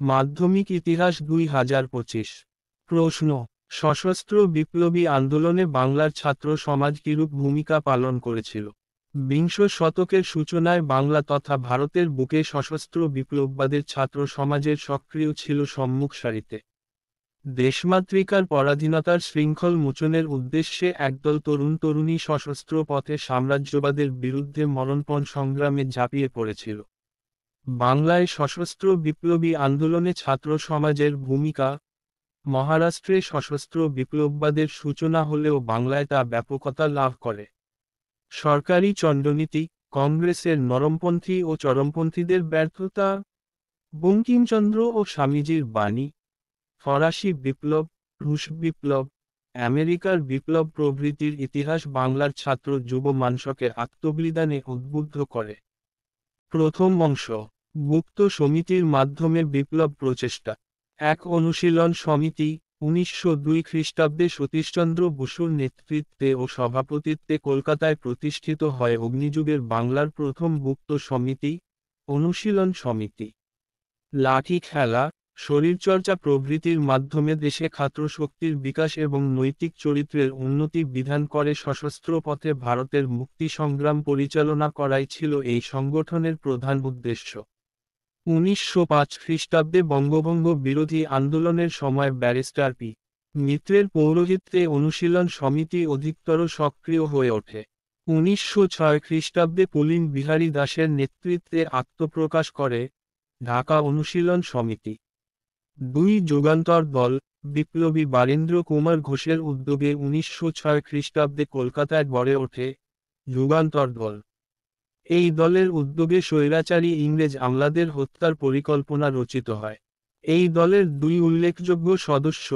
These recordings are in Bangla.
মাধ্যমিক ইতিহাস 2025। প্রশ্ন: সশস্ত্র বিপ্লবী আন্দোলনে বাংলার ছাত্র সমাজ কিরূপ ভূমিকা পালন করেছিল? বিংশ শতকের সূচনায় বাংলা তথা ভারতের বুকে সশস্ত্র বিপ্লববাদের ছাত্র সমাজের সক্রিয় ছিল সম্মুখ সারিতে। দেশমাতৃকার পরাধীনতার শৃঙ্খল মোচনের উদ্দেশ্যে একদল তরুণ তরুণী সশস্ত্র পথে সাম্রাজ্যবাদের বিরুদ্ধে মরণপণ সংগ্রামে ঝাঁপিয়ে পড়েছিল। বাংলায় সশস্ত্র বিপ্লবী আন্দোলনে ছাত্র সমাজের ভূমিকা: মহারাষ্ট্রে সশস্ত্র বিপ্লববাদের সূচনা হলেও বাংলায় তা ব্যাপকতা লাভ করে। সরকারি চণ্ডনীতি, কংগ্রেসের নরমপন্থী ও চরমপন্থীদের ব্যর্থতা, বঙ্কিমচন্দ্র ও স্বামীজির বাণী, ফরাসি বিপ্লব, রুশ বিপ্লব, আমেরিকার বিপ্লব প্রভৃতির ইতিহাস বাংলার ছাত্র যুব মানসকে আত্মবলিদানে উদ্বুদ্ধ করে। প্রথম অংশ: গুপ্ত সমিতির মাধ্যমে বিপ্লব প্রচেষ্টা। এক অনুশীলন সমিতি। 1902 খ্রিস্টাব্দে সতীশচন্দ্র বসুর নেতৃত্বে ও সভাপতিত্বে কলকাতায় প্রতিষ্ঠিত হয় অগ্নিযুগের বাংলার প্রথম গুপ্ত সমিতি, অনুশীলন সমিতি। লাঠি খেলা, শরীরচর্চা প্রভৃতির মাধ্যমে দেশে ছাত্রশক্তির বিকাশ এবং নৈতিক চরিত্রের উন্নতি বিধান করে সশস্ত্র পথে ভারতের মুক্তি সংগ্রাম পরিচালনা করাই ছিল এই সংগঠনের প্রধান উদ্দেশ্য। 1905 খ্রিস্টাব্দে বঙ্গভঙ্গ বিরোধী আন্দোলনের সময় ব্যারিস্টার পি. মিত্রের পৌরোহিত্যে অনুশীলন সমিতি অধিকতর সক্রিয় হয়ে ওঠে। 1906 খ্রিস্টাব্দে পুলিন বিহারী দাসের নেতৃত্বে আত্মপ্রকাশ করে ঢাকা অনুশীলন সমিতি। দুই যুগান্তর দল। বিপ্লবী বারীন্দ্র কুমার ঘোষের উদ্যোগে 1906 খ্রিস্টাব্দে কলকাতায় গড়ে ওঠে যুগান্তর দল। এই দলের উদ্যোগে স্বৈরাচারী ইংরেজ আমলাদের হত্যার পরিকল্পনা রচিত হয়। এই দলের দুই উল্লেখযোগ্য সদস্য,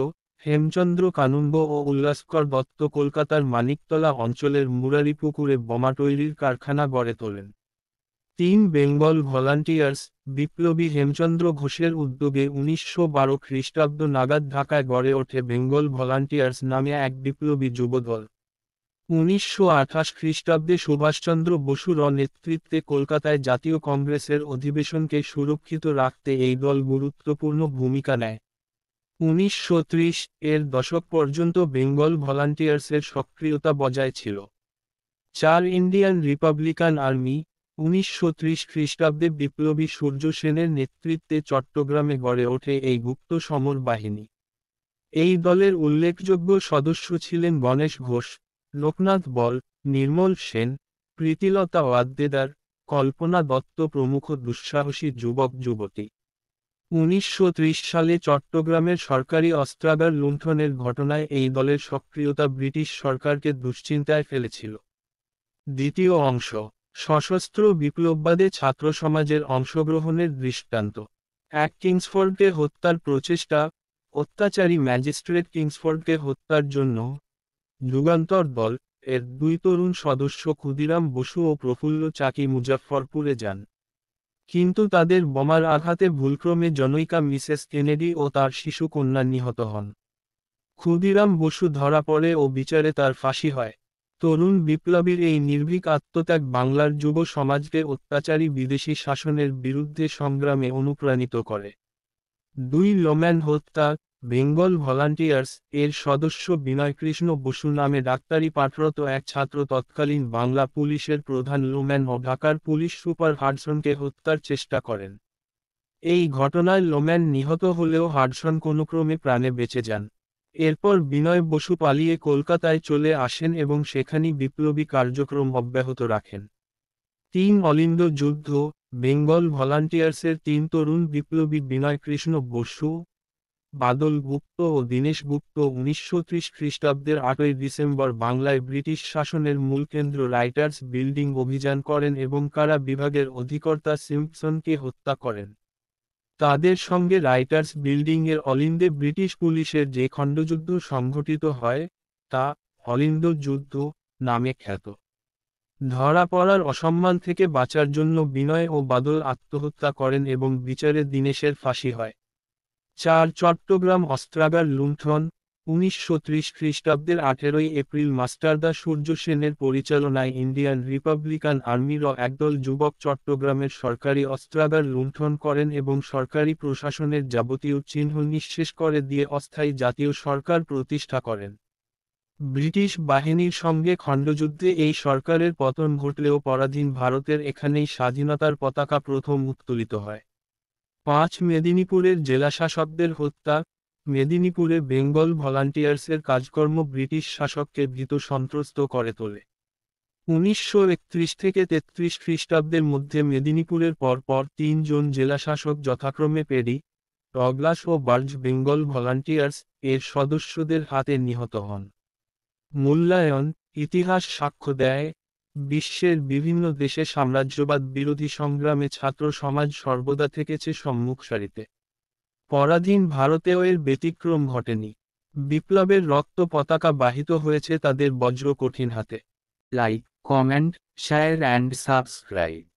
হেমচন্দ্র কানুনগো ও উল্লাসকর দত্ত কলকাতার মানিকতলা অঞ্চলের মুরারিপুকুরে বোমা তৈরির কারখানা গড়ে তোলেন। 3 বেঙ্গল ভলান্টিয়ার্স। বিপ্লবী হেমচন্দ্র ঘোষের উদ্যোগে 1912 খ্রিস্টাব্দ নাগাদ ঢাকায় গড়ে ওঠে বেঙ্গল ভলান্টিয়ার্স নামে এক বিপ্লবী যুবদল। 1928 খ্রিস্টাব্দে সুভাষচন্দ্র বসুর নেতৃত্বে কলকাতায় জাতীয় কংগ্রেসের অধিবেশনকে সুরক্ষিত রাখতে এই দল গুরুত্বপূর্ণ ভূমিকা নেয়। 1930 এর দশক পর্যন্ত বেঙ্গল ভলান্টিয়ার্সের সক্রিয়তা বজায় ছিল। 4 ইন্ডিয়ান রিপাবলিকান আর্মি। 1930 খ্রিস্টাব্দে বিপ্লবী সূর্য সেনের নেতৃত্বে চট্টগ্রামে গড়ে ওঠে এই গুপ্ত সমর বাহিনী। এই দলের উল্লেখযোগ্য সদস্য ছিলেন গণেশ ঘোষ, লোকনাথ বল, নির্মল সেন, প্রীতিলতা ওয়াদ্দেদার, কল্পনা দত্ত প্রমুখ দুঃসাহসী যুবক যুবতী। 1930 সালে চট্টগ্রামের সরকারি অস্ত্রাগার লুণ্ঠনের ঘটনায় এই দলের সক্রিয়তা ব্রিটিশ সরকারকে দুশ্চিন্তায় ফেলেছিল। দ্বিতীয় অংশ: সশস্ত্র বিপ্লববাদে ছাত্র সমাজের অংশগ্রহণের দৃষ্টান্ত। এক কিংসফোর্ডকে হত্যার প্রচেষ্টা। অত্যাচারী ম্যাজিস্ট্রেট কিংসফোর্ডকে হত্যার জন্য যুগান্তর দল এর দুই তরুণ সদস্য ক্ষুদিরাম বসু ও প্রফুল্ল চাকি মুজাফফরপুরে যান। কিন্তু তাদের বোমার আঘাতে ভুলক্রমে জনৈকা মিসেস কেনেডি ও তার শিশু কন্যা নিহত হন। ক্ষুদিরাম বসু ধরা পড়ে ও বিচারে তার ফাঁসি হয়। তরুণ বিপ্লবীর এই নির্ভীক আত্মত্যাগ বাংলার যুব সমাজকে অত্যাচারী বিদেশি শাসনের বিরুদ্ধে সংগ্রামে অনুপ্রাণিত করে। 2 লোম্যান হত্যা। বেঙ্গল ভলান্টিয়ার্স এর সদস্য বিনয়কৃষ্ণ বসু নামে ডাক্তারি পাঠরত এক ছাত্র তৎকালীন বাংলা পুলিশের প্রধান লোম্যান ও ঢাকার পুলিশ সুপার হাডসনকে হত্যার চেষ্টা করেন। এই ঘটনায় লোম্যান নিহত হলেও হাডসন কোনোক্রমে প্রাণে বেঁচে যান। এরপর বিনয় বসু পালিয়ে কলকাতায় চলে আসেন এবং সেখানেই বিপ্লবী কার্যক্রম অব্যাহত রাখেন। 3 অলিন্দ যুদ্ধ। বেঙ্গল ভলান্টিয়ার্সের 3 তরুণ বিপ্লবী বিনয়কৃষ্ণ বসু, বাদল গুপ্ত ও দীনেশ গুপ্ত 1930 খ্রিস্টাব্দের 8ই ডিসেম্বর বাংলায় ব্রিটিশ শাসনের মূল কেন্দ্র রাইটার্স বিল্ডিং অভিযান করেন এবং কারা বিভাগের অধিকর্তা সিম্পসনকে হত্যা করেন। তাদের সঙ্গে রাইটার্স বিল্ডিংয়ের অলিন্দে ব্রিটিশ পুলিশের যে খণ্ডযুদ্ধ সংঘটিত হয় তা অলিন্দ যুদ্ধ নামে খ্যাত। ধরা পড়ার অসম্মান থেকে বাঁচার জন্য বিনয় ও বাদল আত্মহত্যা করেন এবং বিচারে দীনেশের ফাঁসি হয়। 4 চট্টগ্রাম অস্ত্রাগার লুণ্ঠন। 1930 খ্রিস্টাব্দের 18 এপ্রিল মাস্টারদা সূর্য সেনের পরিচালনায় ইন্ডিয়ান রিপাবলিকান আর্মির একদল যুবক চট্টগ্রামের সরকারি অস্ত্রাগার লুণ্ঠন করেন এবং সরকারি প্রশাসনের যাবতীয় চিহ্ন নিঃশেষ করে দিয়ে অস্থায়ী জাতীয় সরকার প্রতিষ্ঠা করেন। ব্রিটিশ বাহিনীর সঙ্গে খণ্ডযুদ্ধে এই সরকারের পতন ঘটলেও পরাধীন ভারতের এখানেই স্বাধীনতার পতাকা প্রথম উত্তোলিত হয়। 5 মেদিনীপুরের জেলাশাসকদের হত্যা। মেদিনীপুরে বেঙ্গল ভলান্টিয়ার্সের কাজকর্ম ব্রিটিশ শাসককে ভীত সন্ত্রস্ত করে তোলে। 1931 থেকে 33 খ্রিস্টাব্দের মধ্যে মেদিনীপুরের পরপর 3 জন জেলাশাসক যথাক্রমে পেরি, ডগলাস ও বার্জ বেঙ্গল ভলান্টিয়ার্স এর সদস্যদের হাতে নিহত হন। মূল্যায়ন: ইতিহাস সাক্ষ্য দেয়, বিশ্বের বিভিন্ন দেশে সাম্রাজ্যবাদ বিরোধী সংগ্রামে ছাত্র সমাজ সর্বদা থেকেছে সম্মুখ সারিতে। পরাধীন ভারতেও এর ব্যতিক্রম ঘটেনি। বিপ্লবের রক্ত পতাকা বাহিত হয়েছে তাদের বজ্র কঠিন হাতে। Like, comment, share and subscribe.